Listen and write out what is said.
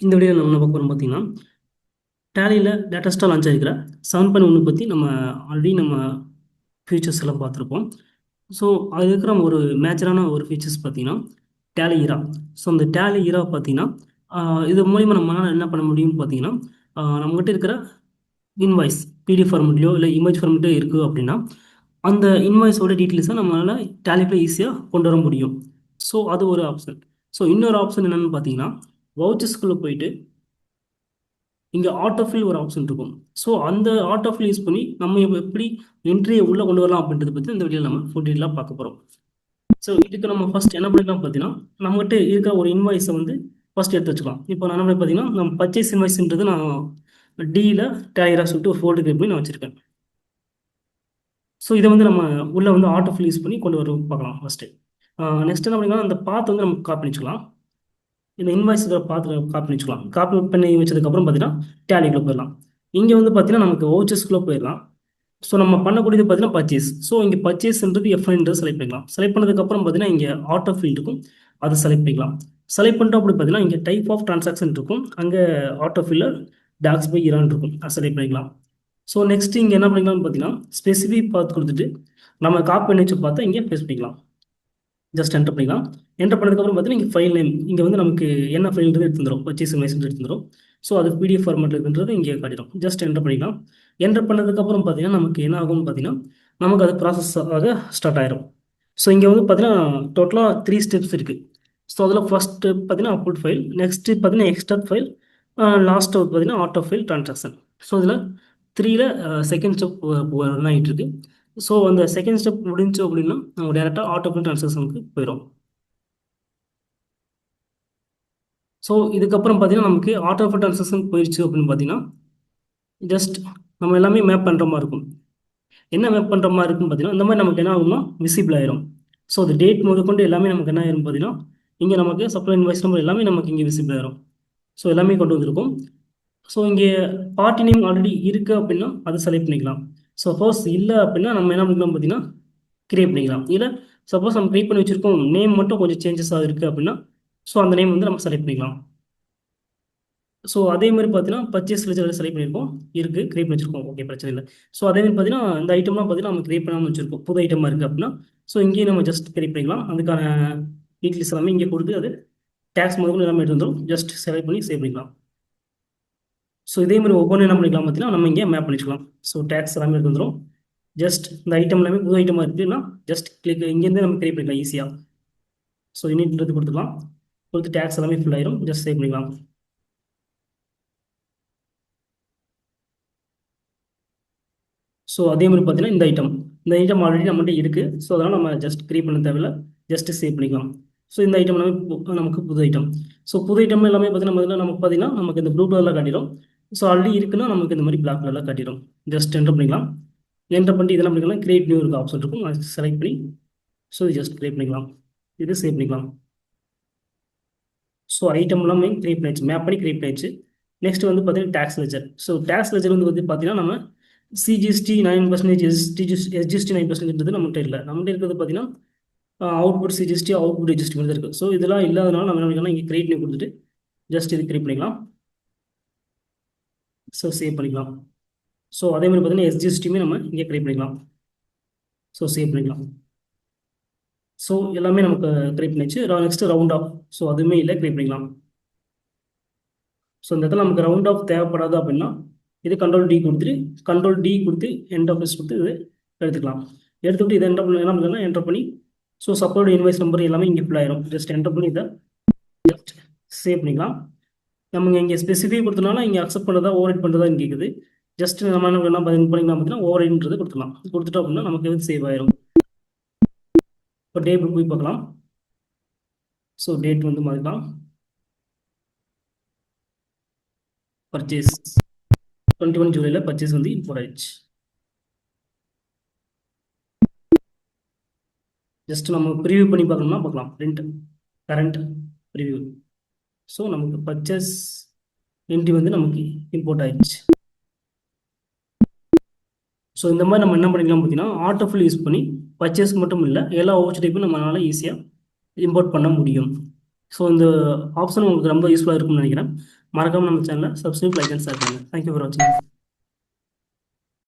இந்த வீடியோவில் நம்ம பார்க்க போகிறோம் பார்த்தீங்கன்னா டேலியில் லேட்டஸ்ட்டாக லான்ச் ஆகிருக்கிற 7.1 பற்றி நம்ம ஆல்ரெடி நம்ம ஃபீச்சர்ஸ் எல்லாம் பார்த்துருப்போம். ஸோ அது இருக்கிற ஒரு மேஜரான ஒரு ஃபீச்சர்ஸ் பார்த்தீங்கன்னா டேலி இரா. ஸோ அந்த டேலி இரா பார்த்தீங்கன்னா இது மூலிமா நம்மளால் என்ன பண்ண முடியும்னு பார்த்தீங்கன்னா நம்மகிட்ட இருக்கிற இன்வாய்ஸ் பிடிஎஃப் ஃபார்மெட்லையோ இல்லை இமேஜ் ஃபார்மெட்டோ இருக்குது அப்படின்னா அந்த இன்வாய்ஸோட டீட்டெயில்ஸை நம்மளால் டேலியில் ஈஸியாக கொண்டு வர முடியும். ஸோ அது ஒரு ஆப்ஷன். ஸோ இன்னொரு ஆப்ஷன் என்னென்னு பார்த்தீங்கன்னா வவுச்சர்ஸ்குள்ளே போயிட்டு இங்கே ஆட்டோஃபில் ஒரு ஆப்ஷன் இருக்கும். ஸோ அந்த ஆட்டோஃபில் யூஸ் பண்ணி நம்ம எப்படி என்ட்ரியை உள்ளே கொண்டு வரலாம் அப்படின்றத பற்றி இந்த வீடியோவில் நம்ம ஃபுல் டீட்டெயிலாக பார்க்க போகிறோம். ஸோ இதுக்கு நம்ம ஃபஸ்ட் என்ன பண்ணிக்கலாம் பார்த்தீங்கன்னா நம்மகிட்ட இருக்கிற ஒரு இன்வாய்ஸை வந்து ஃபஸ்ட் எடுத்து வச்சுக்கலாம். இப்போ நான் என்ன பார்த்தீங்கன்னா நம்ம பர்ச்சேஸ் இன்வாய்ஸ்ன்றது நான் டியில் டேலியராக சொல்லிட்டு ஒரு ஃபோல்டர் கிரியேட் பண்ணி நான் வச்சுருக்கேன். ஸோ இதை வந்து நம்ம உள்ளே வந்து ஆட்டோஃபில் யூஸ் பண்ணி கொண்டு வர பார்க்கலாம் ஃபஸ்ட்டு. நெக்ஸ்ட் என்ன பண்ணிக்கலாம், அந்த பாத் வந்து நம்ம காப்பி வச்சுக்கலாம். இந்த இன்வாய்ஸில் பார்த்து காப்பி வச்சுக்கலாம். காப்பி பண்ணி வச்சதுக்கப்புறம் பார்த்தீங்கன்னா டேலிக்குள்ளே போயிடலாம். இங்கே வந்து பார்த்தீங்கன்னா நமக்கு வவுச்சர்ஸ்குள்ளே போயிடலாம். ஸோ நம்ம பண்ணக்கூடியது பார்த்தீங்கன்னா பர்ச்சேஸ். ஸோ இங்கே பர்ச்சேஸ்ன்றது எஃப்ஐன்றது செலக்ட் பண்ணிக்கலாம். செலக்ட் பண்ணதுக்கப்புறம் பார்த்தீங்கன்னா இங்கே ஆட்டோ ஃபீல்ட் இருக்கும், அதை செலக்ட் பண்ணிக்கலாம். செலக்ட் பண்ணிட்டோம் அப்படி பார்த்தீங்கன்னா இங்கே டைப் ஆஃப் ட்ரான்சாக்ஷன் இருக்கும், அங்கே ஆட்டோ ஃபீல்டர் டாக்ஸ் பை இரான் இருக்கும், அதை செலக்ட் பண்ணிக்கலாம். ஸோ நெக்ஸ்ட் இங்கே என்ன பண்ணிக்கலாம்னு பார்த்தீங்கன்னா ஸ்பெசிஃபிக் பார்த்து கொடுத்துட்டு நம்ம காப்பி பண்ணி வச்சு பார்த்தா இங்கே பேஸ்ட் பண்ணிக்கலாம். ஜஸ்ட் என்டர் பண்ணிக்கலாம். என்டர் பண்ணதுக்கப்புறம் பார்த்தீங்கன்னா இங்கே ஃபைல் நேம் இங்கே வந்து நமக்கு என்ன ஃபைல்ன்றது எடுத்து வந்துடும், பர்ச்சேஸ் இன்வாய்ஸ் எடுத்து வந்துடும். ஸோ அது பிடிஎஃப் ஃபார்மெட் இருக்குன்றது இங்கே காட்டிடும். ஜஸ்ட் என்டர் பண்ணிக்கலாம். என்டர் பண்ணதுக்கப்புறம் பார்த்தீங்கன்னா நமக்கு என்ன ஆகும்னு பார்த்தீங்கன்னா நமக்கு அது ப்ராசஸ் ஆக ஸ்டார்ட் ஆயிடும். ஸோ இங்கே வந்து பார்த்தீங்கன்னா டோட்டலாக 3 ஸ்டெப்ஸ் இருக்குது. ஸோ அதில் ஃபர்ஸ்ட் ஸ்டெப் பார்த்தீங்கன்னா அப்லோட் ஃபைல், நெக்ஸ்ட்டு பார்த்தீங்கன்னா எக்ஸ்ட்ராக்ட் ஃபைல், லாஸ்ட் பார்த்தீங்கன்னா ஆட்டோ ஃபைல் ட்ரான்சாக்ஷன். ஸோ இதில் 3ல செகண்ட் ஸ்டெப் ரன் ஆகிட்டு இருக்கு. ஸோ அந்த செகண்ட் ஸ்டெப் முடிஞ்சு அப்படின்னா நம்ம டேரெக்டாக ஆட்டோ ஃபைல் ட்ரான்சாக்ஷனுக்கு போயிடும். ஸோ இதுக்கப்புறம் பார்த்தீங்கன்னா நமக்கு ஆட்டோ ஃபைல் ட்ரான்சாக்ஷன் போயிடுச்சு அப்படின்னு பார்த்தீங்கன்னா ஜஸ்ட் நம்ம எல்லாமே மேப் பண்ணுற மாதிரி இருக்கும். என்ன மேப் பண்ணுற மாதிரி இருக்குன்னு பார்த்தீங்கன்னா இந்த மாதிரி நமக்கு என்ன ஆகும்னா விசிபிள் ஆயிரும். ஸோ அது டேட் முதற்கொண்டு எல்லாமே நமக்கு என்ன ஆயிரும் பார்த்தீங்கன்னா இங்கே நமக்கு சப்ளை இன்வாய்ஸ் நம்பர் எல்லாமே நமக்கு இங்கே விசிபிள் ஆயிரும். ஸோ எல்லாமே கொண்டு வந்திருக்கும். ஸோ இங்கே பார்ட்டி நேம் ஆல்ரெடி இருக்குது அப்படின்னா அதை செலக்ட் பண்ணிக்கலாம். சப்போஸ் இல்லை அப்படின்னா நம்ம என்ன பண்ணிக்கலாம் பார்த்தீங்கன்னா கிரியேட் பண்ணிக்கலாம். இல்லை சப்போஸ் நம்ம கிரியேட் பண்ணி வச்சுருக்கோம், நேம் மட்டும் கொஞ்சம் சேஞ்சஸ் ஆகிருக்கு அப்படின்னா ஸோ அந்த நேம் வந்து நம்ம செலக்ட் பண்ணிக்கலாம். ஸோ அதே மாதிரி பார்த்தீங்கன்னா பர்ச்சேஸ் லெஜர் செலக்ட் பண்ணியிருக்கோம், இருக்குது கிரியேட் பண்ணி வச்சிருக்கோம், ஓகே பிரச்சனை இல்லை. ஸோ அதே மாதிரி பார்த்தீங்கன்னா இந்த ஐட்டம்லாம் பார்த்தீங்கன்னா நம்ம கிரியேட் பண்ணாமல் வச்சிருக்கோம், புது ஐட்டமாக இருக்குது அப்படின்னா ஸோ இங்கேயும் நம்ம ஜஸ்ட் கிரியேட் பண்ணிக்கலாம். அதுக்கான டீட்டெயில்ஸ் எல்லாமே இங்கே கொடுத்து அது டேக்ஸ் முதல்ல எல்லாமே எடுத்து வந்துடும். ஜஸ்ட் செலக்ட் பண்ணி சேவ் பண்ணிக்கலாம். ஸோ இதே மாதிரி ஒவ்வொன்றும் என்ன பண்ணிக்கலாம் பார்த்தீங்கன்னா நம்ம இங்கே மேப் பண்ணிக்கலாம். ஸோ டேக்ஸ் எல்லாமே எடுத்து வந்துடும். ஜஸ்ட் இந்த ஐட்டம் எல்லாமே புது ஐட்டமாக இருக்குதுன்னா ஜஸ்ட் கிளிக் இங்கேருந்து நம்ம கிரியேட் பண்ணிக்கலாம் ஈஸியாக. ஸோ யூனிட்ன்றது கொடுத்துக்கலாம், கொடுத்து டேக்ஸ் எல்லாமே ஃபில் ஆயிரும், ஜஸ்ட் சேவ் பண்ணிக்கலாம். ஸோ அதே மாதிரி பார்த்தீங்கன்னா இந்த ஐட்டம் ஆல்ரெடி நம்மகிட்ட இருக்குது. ஸோ அதனால் நம்ம ஜஸ்ட் கிரியேட் பண்ண தேவையில்ல, ஜஸ்ட் சேவ் பண்ணிக்கலாம். ஸோ இந்த ஐட்டம் எல்லாமே நமக்கு புது ஐட்டம். ஸோ புது ஐட்டம் எல்லாமே பார்த்தீங்கன்னா நமக்கு பார்த்தீங்கன்னா நமக்கு இந்த ப்ளூ கலரில் காட்டிடும். ஸோ ஆல்ரெடி இருக்குன்னா நமக்கு இந்த மாதிரி பிளாக் கலரில் காட்டிடும். ஜஸ்ட் என்டர் பண்ணிக்கலாம். என்டர் பண்ணிட்டு இதெல்லாம் பண்ணிக்கலாம், கிரியேட் நியூ இருக்க ஆப்ஷன் இருக்கும், அதை செலக்ட் பண்ணி ஸோ இது ஜஸ்ட் கிரியேட் பண்ணிக்கலாம், இது சேவ் பண்ணிக்கலாம். ஸோ ஐட்டம் எல்லாமே கிரியேட் பண்ணிச்சு, மேப் பண்ணி கிரியேட் பண்ணிச்சு. நெக்ஸ்ட் வந்து பார்த்தீங்கன்னா tax ledger. So tax ledger வந்து பார்த்தீங்கன்னா நம்ம சிஜிஎஸ்டி 9%, எஸ்ஜிஎஸ்டி 9%ன்றது நம்மகிட்ட இல்லை. நம்மகிட்ட இருக்கிறது பார்த்தீங்கன்னா அவுட்புட் சிஜிஎஸ்டி, அவுட்புட் எஸ்ஜிஎஸ்டி மாதிரி இருக்குது. ஸோ இதெல்லாம் இல்லாதனால நம்ம என்ன பண்ணிக்கலாம், இங்கே கிரியேட் பண்ணி கொடுத்துட்டு ஜஸ்ட் இது கிரியேட் பண்ணிக்கலாம். ஸோ சேவ் பண்ணிக்கலாம். ஸோ அதே மாதிரி பார்த்தீங்கன்னா எஸ்ஜிஎஸ்டியுமே நம்ம இங்கே கிரியேட் பண்ணிக்கலாம். ஸோ சேவ் பண்ணிக்கலாம். ஸோ எல்லாமே நமக்கு கிரியேட் பண்ணிச்சு. நெக்ஸ்ட் ரவுண்ட் ஆஃப், ஸோ அதுவுமே இல்லை, கிரியேட் பண்ணிக்கலாம். ஸோ இந்த இடத்துல நமக்கு ரவுண்ட் ஆஃப் தேவைப்படாது அப்படின்னா இது கண்ட்ரோல் டி கொடுத்து எண்ட் ஆஃப் கொடுத்து இது எடுத்துக்கலாம். எடுத்துக்கிட்டு இதை என்ன பண்ணலாம், என்டர் பண்ணி ஸோ சப்போர்ட் இன்வாய்ஸ் நம்பர் எல்லாமே இங்கே ஃபில் ஆயிரும். ஜஸ்ட் என்டர் பண்ணி இதை ஜஸ்ட் சேவ் பண்ணிக்கலாம். நம்ம இங்கே ஸ்பெசிஃபிக் கொடுத்தனால இங்கே அக்செப்ட் பண்ணுறதா ஓவர் பண்ணுறதா கேட்குது. ஜஸ்ட் நம்ம என்ன பண்ணிக்கலாம் பார்த்தீங்கன்னா ஓவர் கொடுத்துக்கலாம். கொடுத்துட்டோம் அப்படின்னா நமக்கு இது சேவ் ஆயிரும். இப்போ டேட் போய் பார்க்கலாம். ஸோ டேட் வந்து மாதிரிலாம் பர்ச்சேஸ் 21 ஜூலையில் பர்ச்சேஸ் வந்து இம்போர்ட் ஆயிடுச்சு. ஜஸ்ட் நம்ம ப்ரிவியூ பண்ணி பார்க்கணும்னா பார்க்கலாம், கரண்ட் ப்ரிவியூ. ஸோ நமக்கு பர்ச்சேஸ் என்ட்ரி வந்து நமக்கு இம்போர்ட் ஆயிடுச்சு. ஸோ இந்த மாதிரி நம்ம என்ன பண்ணிக்கலாம் பார்த்தீங்கன்னா ஆட்டோஃபில் யூஸ் பண்ணி பர்ச்சேஸ் மட்டும் இல்லை எல்லா ஓவர் டைப்பும் நம்மளால் ஈஸியாக இம்போர்ட் பண்ண முடியும். ஸோ இந்த ஆப்ஷன் உங்களுக்கு ரொம்ப யூஸ்ஃபுல்லாக இருக்கும்னு நினைக்கிறேன். மறக்காமல் நம்ம சேனலை சப்ஸ்கிரைப் லைக் அண்ட் ஷேர் பண்ணுங்கள். தேங்க்யூ ஃபார் வாட்சிங்.